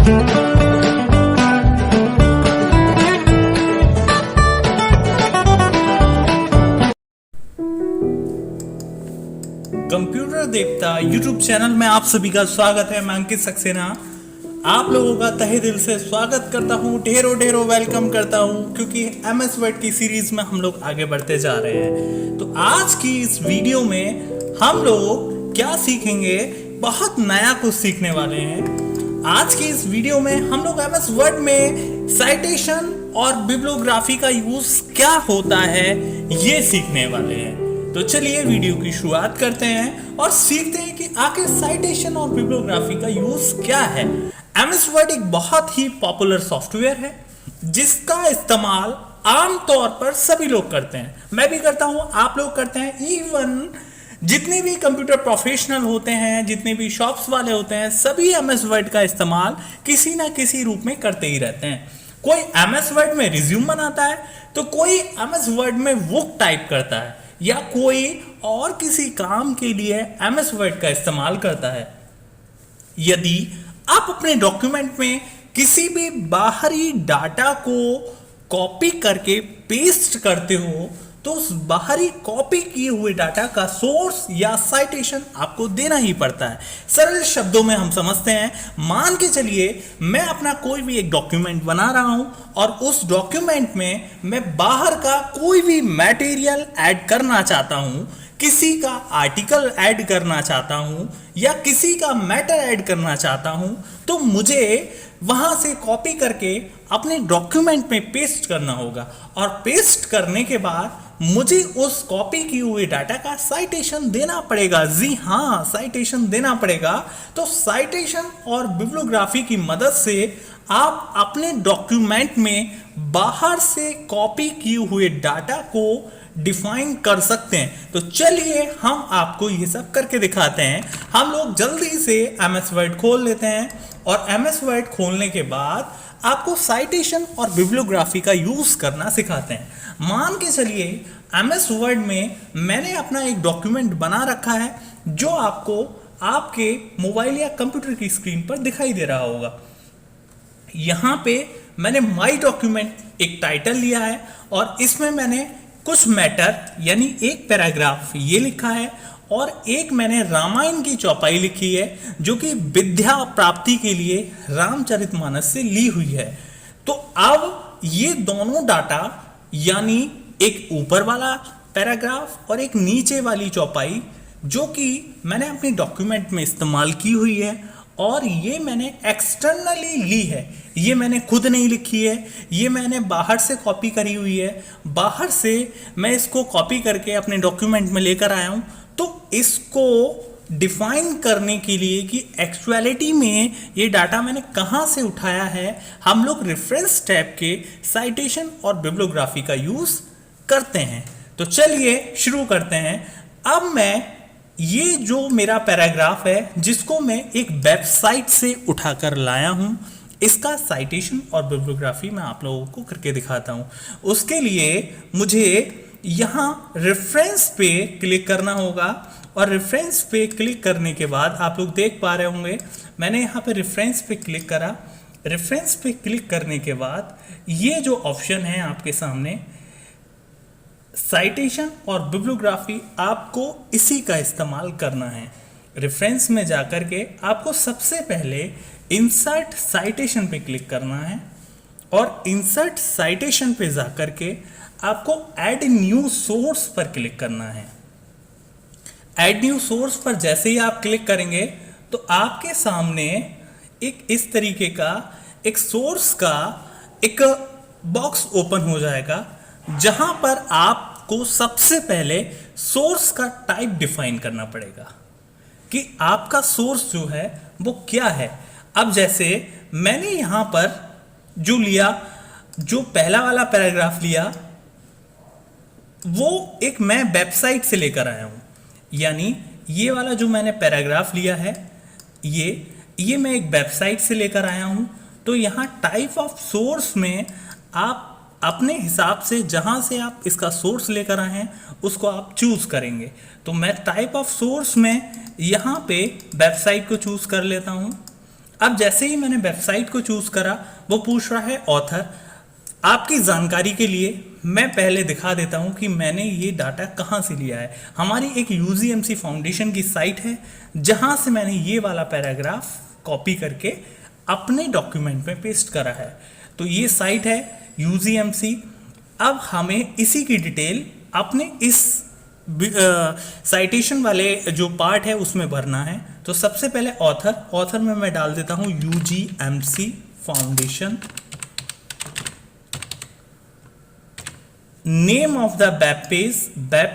Computer देवता YouTube channel में आप सभी का स्वागत है। मैं अंकित सक्सेना आप लोगों का तहे दिल से स्वागत करता हूँ, ढेरों ढेरों वेलकम करता हूँ, क्योंकि एमएस वर्ड की सीरीज में हम लोग आगे बढ़ते जा रहे हैं। तो आज की इस वीडियो में हम लोग क्या सीखेंगे, बहुत नया कुछ सीखने वाले हैं। आज की इस वीडियो में हम लोग एमएस वर्ड में साइटेशन और बिब्लियोग्राफी का यूज क्या होता है ये सीखने वाले हैं। तो चलिए वीडियो की शुरुआत करते हैं और सीखते हैं कि आखिर साइटेशन और बिब्लियोग्राफी का यूज क्या है। एमएस वर्ड एक बहुत ही पॉपुलर सॉफ्टवेयर है जिसका इस्तेमाल आमतौर पर सभी लोग करते हैं। मैं भी करता हूं, आप लोग करते हैं, इवन जितने भी कंप्यूटर प्रोफेशनल होते हैं, जितने भी शॉप्स वाले होते हैं, सभी एमएस वर्ड का इस्तेमाल किसी ना किसी रूप में करते ही रहते हैं। कोई एमएस वर्ड में रिज्यूम बनाता है तो कोई एमएस वर्ड में बुक टाइप करता है या कोई और किसी काम के लिए एमएस वर्ड का इस्तेमाल करता है। यदि आप अपने डॉक्यूमेंट में किसी भी बाहरी डाटा को कॉपी करके पेस्ट करते हो तो उस बाहरी कॉपी किए हुए डाटा का सोर्स या साइटेशन आपको देना ही पड़ता है। सरल शब्दों में हम समझते हैं, मान के चलिए मैं अपना कोई भी एक डॉक्यूमेंट बना रहा हूं और उस डॉक्यूमेंट में मैं बाहर का कोई भी मटेरियल ऐड करना चाहता हूं, किसी का आर्टिकल ऐड करना चाहता हूं या किसी का मैटर ऐड करना चाहता हूं, तो मुझे वहां से कॉपी करके अपने डॉक्यूमेंट में पेस्ट करना होगा और पेस्ट करने के बाद मुझे उस कॉपी की हुई डाटा का साइटेशन देना पड़ेगा। जी हाँ, साइटेशन देना पड़ेगा। तो साइटेशन और बिब्लियोग्राफी की मदद से आप अपने डॉक्यूमेंट में बाहर से कॉपी किए हुए डाटा को डिफाइन कर सकते हैं। तो चलिए हम आपको ये सब करके दिखाते हैं। हम लोग जल्दी से एमएस वर्ड खोल लेते हैं और एमएस वर्ड खोलने के बाद आपको साइटेशन और बिब्लियोग्राफी का यूज करना सिखाते हैं। मान के चलिए एमएस वर्ड में मैंने अपना एक डॉक्यूमेंट बना रखा है जो आपको आपके मोबाइल या कंप्यूटर की स्क्रीन पर दिखाई दे रहा होगा। यहाँ पे मैंने माई डॉक्यूमेंट एक टाइटल लिया है और इसमें मैंने कुछ मैटर यानी एक पैराग्राफ ये लिखा है और एक मैंने रामायण की चौपाई लिखी है जो कि विद्या प्राप्ति के लिए रामचरितमानस से ली हुई है। तो अब ये दोनों डाटा यानी एक ऊपर वाला पैराग्राफ और एक नीचे वाली चौपाई जो कि मैंने अपने डॉक्यूमेंट में इस्तेमाल की हुई है और ये मैंने एक्सटर्नली ली है, ये मैंने खुद नहीं लिखी है, ये मैंने बाहर से कॉपी करी हुई है। बाहर से मैं इसको कॉपी करके अपने डॉक्यूमेंट में लेकर आया हूँ। तो इसको डिफाइन करने के लिए कि एक्चुअलिटी में ये डाटा मैंने कहाँ से उठाया है, हम लोग रेफरेंस टैब के साइटेशन और बिब्लियोग्राफी का यूज करते हैं। तो चलिए शुरू करते हैं। अब मैं ये जो मेरा पैराग्राफ है जिसको मैं एक वेबसाइट से उठाकर लाया हूँ, इसका साइटेशन और बिब्लियोग्राफी मैं आप लोगों को करके दिखाता हूँ। उसके लिए मुझे यहाँ रेफरेंस पे क्लिक करना होगा और रेफरेंस पे क्लिक करने के बाद आप लोग देख पा रहे होंगे मैंने यहाँ पे रेफरेंस पे क्लिक करा। रेफरेंस पे क्लिक करने के बाद ये जो ऑप्शन है आपके सामने साइटेशन और बिब्लियोग्राफी, आपको इसी का इस्तेमाल करना है। रेफरेंस में जाकर के आपको सबसे पहले इंसर्ट साइटेशन पे क्लिक करना है और इंसर्ट साइटेशन पे जाकर के आपको ऐड न्यू सोर्स पर क्लिक करना है। ऐड न्यू सोर्स पर जैसे ही आप क्लिक करेंगे तो आपके सामने एक इस तरीके का एक सोर्स का एक बॉक्स ओपन हो जाएगा जहां पर आपको सबसे पहले सोर्स का टाइप डिफाइन करना पड़ेगा कि आपका सोर्स जो है वो क्या है। अब जैसे मैंने यहां पर जो लिया, जो पहला वाला पैराग्राफ लिया, वो एक मैं वेबसाइट से लेकर आया हूं। यानी ये वाला जो मैंने पैराग्राफ लिया है ये मैं एक वेबसाइट से लेकर आया हूं। तो यहाँ टाइप ऑफ सोर्स में आप अपने हिसाब से जहां से आप इसका सोर्स लेकर आए हैं उसको आप चूज करेंगे। तो मैं टाइप ऑफ सोर्स में यहाँ पे वेबसाइट को चूज कर लेता हूँ अब जैसे ही मैंने वेबसाइट को चूज करा, वो पूछ रहा है ऑथर। आपकी जानकारी के लिए मैं पहले दिखा देता हूं कि मैंने ये डाटा कहां से लिया है। हमारी एक यूजीएमसी फाउंडेशन की साइट है जहां से मैंने ये वाला पैराग्राफ कॉपी करके अपने डॉक्यूमेंट में पेस्ट करा है। तो ये साइट है यूजीएमसी। अब हमें इसी की डिटेल अपने इस साइटेशन वाले जो पार्ट है उसमें भरना है। तो सबसे पहले ऑथर में मैं डाल देता हूं UGMC foundation. Name of the web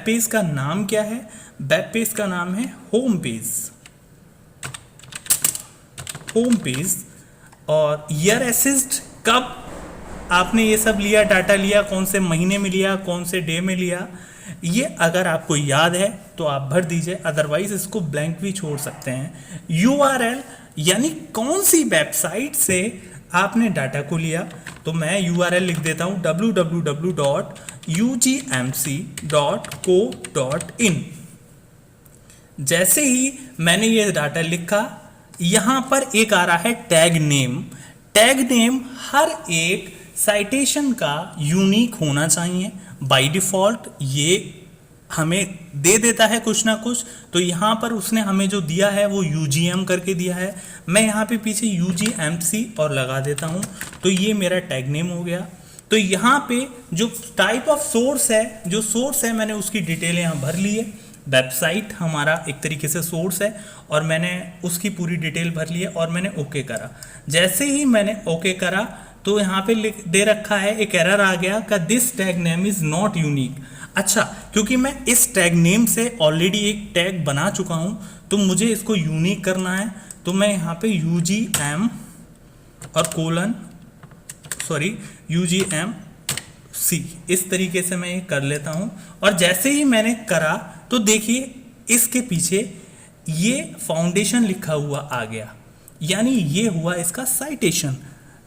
page का नाम क्या है? वेब पेज का नाम है होम पेज। और ईयर असिस्ट, कब आपने ये सब लिया, डाटा लिया, कौन से महीने में लिया, कौन से डे में लिया, ये अगर आपको याद है तो आप भर दीजिए, अदरवाइज इसको ब्लैंक भी छोड़ सकते हैं। यूआरएल यानी कौन सी वेबसाइट से आपने डाटा को लिया, तो मैं यूआरएल लिख देता हूं www.ugmc.co.in। जैसे ही मैंने ये डाटा लिखा, यहां पर एक आ रहा है टैग नेम हर एक साइटेशन का यूनिक होना चाहिए। बाय डिफॉल्ट ये हमें दे देता है कुछ ना कुछ, तो यहाँ पर उसने हमें जो दिया है वो यूजीएम करके दिया है। मैं यहाँ पे पीछे यूजीएमसी और लगा देता हूँ, तो ये मेरा टैग नेम हो गया। तो यहाँ पे जो टाइप ऑफ सोर्स है, मैंने उसकी डिटेल यहाँ भर ली है। वेबसाइट हमारा एक तरीके से सोर्स है और मैंने उसकी पूरी डिटेल भर ली है और मैंने ओके करा। जैसे ही मैंने ओके करा तो यहाँ पे दे रखा है, एक एरर आ गया का this tag name is not unique. अच्छा, क्योंकि मैं इस टैग नेम से ऑलरेडी एक टैग बना चुका हूं तो मुझे इसको यूनिक करना है। तो मैं यहाँ पे यूजीएम और यूजीएमसी इस तरीके से मैं ये कर लेता हूं। और जैसे ही मैंने करा तो देखिए इसके पीछे ये फाउंडेशन लिखा हुआ आ गया, यानी ये हुआ इसका साइटेशन,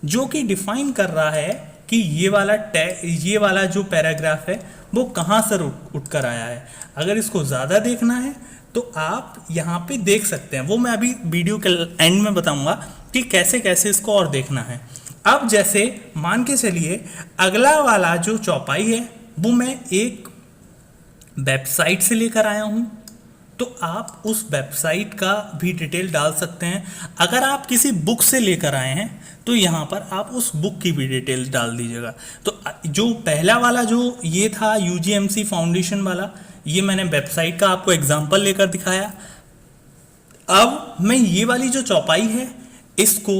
जो कि डिफाइन कर रहा है कि ये वाला जो पैराग्राफ है वो कहाँ से उठ कर आया है। अगर इसको ज़्यादा देखना है तो आप यहाँ पे देख सकते हैं, वो मैं अभी वीडियो के एंड में बताऊंगा कि कैसे कैसे इसको और देखना है। अब जैसे मान के चलिए अगला वाला जो चौपाई है वो मैं एक वेबसाइट से लेकर आया हूँ, तो आप उस वेबसाइट का भी डिटेल डाल सकते हैं। अगर आप किसी बुक से लेकर आए हैं तो यहाँ पर आप उस बुक की भी डिटेल डाल दीजिएगा। तो जो पहला वाला जो ये था यूजीएमसी फाउंडेशन वाला, ये मैंने वेबसाइट का आपको एग्जांपल लेकर दिखाया। अब मैं ये वाली जो चौपाई है इसको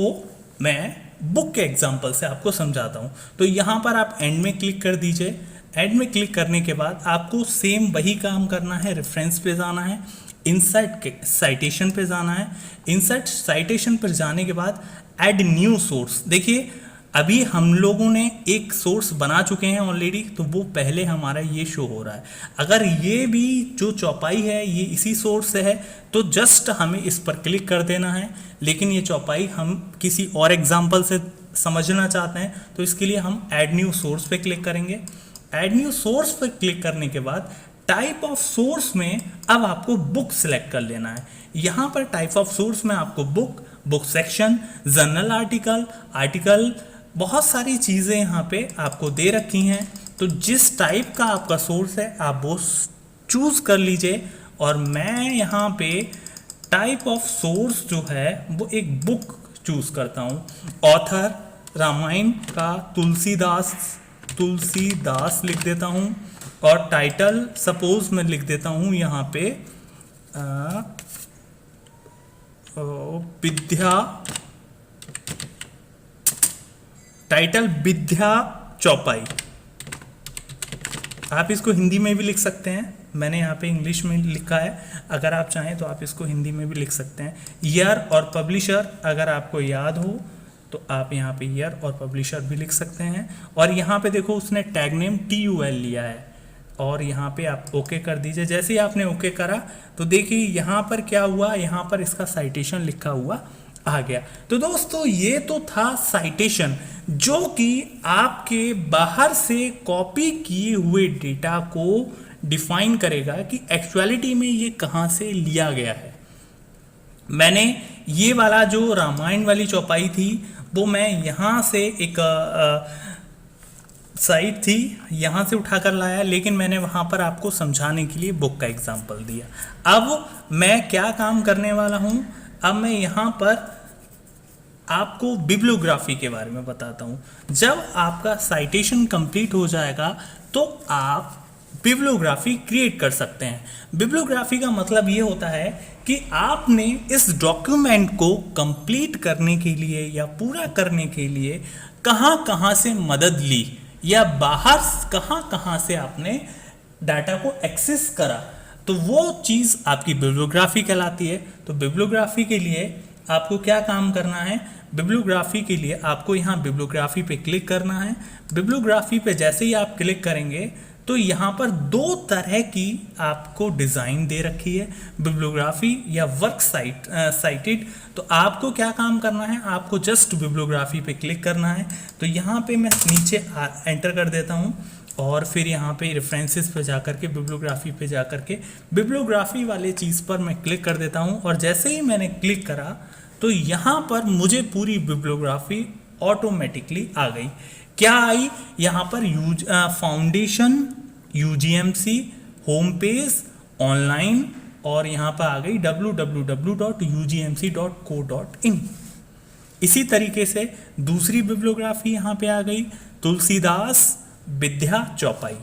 मैं बुक के एग्जांपल से आपको समझाता हूँ। तो यहाँ पर आप एंड में क्लिक कर दीजिए। एंड में क्लिक करने के बाद आपको सेम वही काम करना है, रेफरेंस पे जाना है, इंसर्ट साइटेशन पे जाना है। इंसर्ट साइटेशन पर जाने के बाद ऐड न्यू सोर्स, देखिए अभी हम लोगों ने एक सोर्स बना चुके हैं ऑलरेडी, तो वो पहले हमारा ये शो हो रहा है। अगर ये भी जो चौपाई है ये इसी सोर्स से है तो जस्ट हमें इस पर क्लिक कर देना है। लेकिन ये चौपाई हम किसी और एग्जाम्पल से समझना चाहते हैं तो इसके लिए हम ऐड न्यू सोर्स पे क्लिक करेंगे। ऐड न्यू सोर्स पर क्लिक करने के बाद टाइप ऑफ सोर्स में अब आपको बुक सिलेक्ट कर लेना है। यहाँ पर टाइप ऑफ सोर्स में आपको बुक सेक्शन, जर्नल आर्टिकल, बहुत सारी चीज़ें यहाँ पे आपको दे रखी हैं। तो जिस टाइप का आपका सोर्स है आप वो चूज़ कर लीजिए। और मैं यहाँ पे टाइप ऑफ सोर्स जो है वो एक बुक चूज़ करता हूँ। ऑथर रामायण का तुलसीदास लिख देता हूँ और टाइटल सपोज मैं लिख देता हूँ यहाँ पे विद्या चौपाई। आप इसको हिंदी में भी लिख सकते हैं, मैंने यहाँ पे इंग्लिश में लिखा है, अगर आप चाहें तो आप इसको हिंदी में भी लिख सकते हैं। ईयर और पब्लिशर अगर आपको याद हो तो आप यहाँ पे ईयर और पब्लिशर भी लिख सकते हैं। और यहाँ पे देखो उसने टैग नेम TUL लिया है और यहाँ पे आप ओके कर दीजिए। जैसे ही आपने ओके करा तो देखिए यहाँ पर क्या हुआ, यहाँ पर इसका साइटेशन लिखा हुआ आ गया। तो दोस्तों ये तो था साइटेशन, जो कि आपके बाहर से कॉपी किए हुए डेटा को डिफाइन करेगा कि एक्चुअलिटी में ये कहाँ से लिया गया है। मैंने ये वाला जो रामायण वाली चौपाई थी वो मैं यहाँ से एक साइट थी यहाँ से उठाकर लाया, लेकिन मैंने वहाँ पर आपको समझाने के लिए बुक का एग्जाम्पल दिया। अब मैं क्या काम करने वाला हूँ, अब मैं यहाँ पर आपको बिब्लियोग्राफी के बारे में बताता हूँ। जब आपका साइटेशन कंप्लीट हो जाएगा तो आप बिब्लियोग्राफी क्रिएट कर सकते हैं। बिब्लियोग्राफी का मतलब ये होता है कि आपने इस डॉक्यूमेंट को कंप्लीट करने के लिए या पूरा करने के लिए कहाँ कहाँ से मदद ली या बाहर कहाँ कहाँ से आपने डाटा को एक्सेस करा, तो वो चीज़ आपकी बिब्लियोग्राफी कहलाती है। तो बिब्लियोग्राफी के लिए आपको क्या काम करना है, बिब्लियोग्राफी के लिए आपको यहाँ बिब्लियोग्राफी पे क्लिक करना है। बिब्लियोग्राफी पे जैसे ही आप क्लिक करेंगे तो यहाँ पर दो तरह की आपको डिज़ाइन दे रखी है, बिब्लियोग्राफी या वर्क साइटेड। तो आपको क्या काम करना है, आपको जस्ट बिब्लियोग्राफी पे क्लिक करना है। तो यहाँ पे मैं नीचे एंटर कर देता हूँ और फिर यहाँ पे रेफरेंसेस पे जाकर के बिब्लियोग्राफी पे जाकर के बिब्लियोग्राफी वाले चीज़ पर मैं क्लिक कर देता हूँ। और जैसे ही मैंने क्लिक करा तो यहाँ पर मुझे पूरी बिब्लियोग्राफी ऑटोमेटिकली आ गई। क्या आई, यहाँ पर फाउंडेशन, यूजीएमसी, होम पेज, ऑनलाइन, और यहाँ पर आ गई www.ugmc.co.in। इसी तरीके से दूसरी बिब्लियोग्राफी यहाँ पे आ गई, तुलसीदास विद्या चौपाई।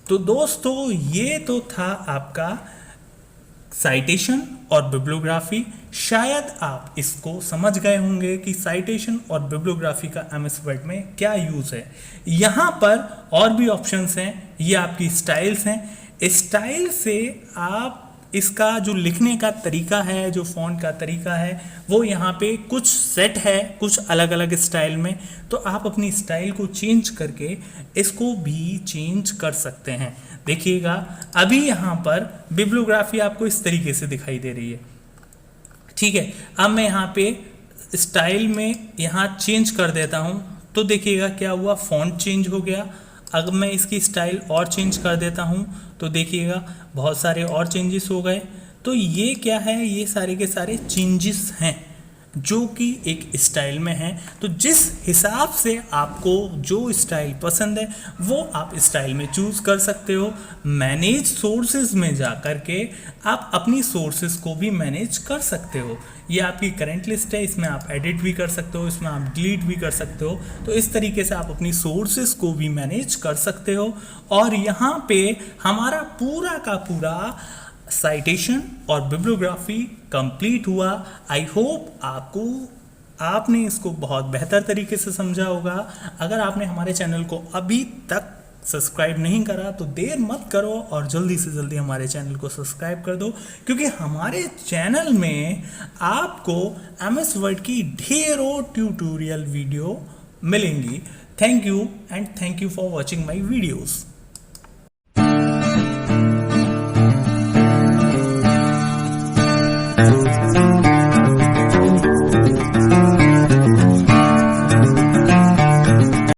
तो दोस्तों ये तो था आपका साइटेशन और बिब्लियोग्राफी। शायद आप इसको समझ गए होंगे कि साइटेशन और बिब्लियोग्राफी का एमएस वर्ड में क्या यूज़ है। यहाँ पर और भी ऑप्शंस हैं, ये आपकी स्टाइल्स हैं। स्टाइल से आप इसका जो लिखने का तरीका है, जो फॉन्ट का तरीका है, वो यहाँ पे कुछ सेट है, कुछ अलग अलग स्टाइल में। तो आप अपनी स्टाइल को चेंज करके इसको भी चेंज कर सकते हैं। देखिएगा अभी यहाँ पर बिब्लियोग्राफी आपको इस तरीके से दिखाई दे रही है, ठीक है। अब मैं यहाँ पे स्टाइल में यहाँ चेंज कर देता हूँ तो देखिएगा क्या हुआ, फॉन्ट चेंज हो गया। अगर मैं इसकी स्टाइल और चेंज कर देता हूँ तो देखिएगा बहुत सारे और चेंजेस हो गए। तो ये क्या है, ये सारे के सारे चेंजेस हैं जो कि एक स्टाइल में है। तो जिस हिसाब से आपको जो स्टाइल पसंद है वो आप स्टाइल में चूज़ कर सकते हो। मैनेज सोर्सेज में जा कर के आप अपनी सोर्सेज को भी मैनेज कर सकते हो। ये आपकी करंट लिस्ट है, इसमें आप एडिट भी कर सकते हो, इसमें आप डिलीट भी कर सकते हो। तो इस तरीके से आप अपनी सोर्सेज को भी मैनेज कर सकते हो। और यहाँ पे हमारा पूरा का पूरा साइटेशन और बिब्लियोग्राफी कंप्लीट हुआ। आई होप आपने इसको बहुत बेहतर तरीके से समझा होगा। अगर आपने हमारे चैनल को अभी तक सब्सक्राइब नहीं करा तो देर मत करो और जल्दी से जल्दी हमारे चैनल को सब्सक्राइब कर दो, क्योंकि हमारे चैनल में आपको एमएस वर्ड की ढेरों ट्यूटोरियल वीडियो मिलेंगी। Thank you and thank you for watching my videos.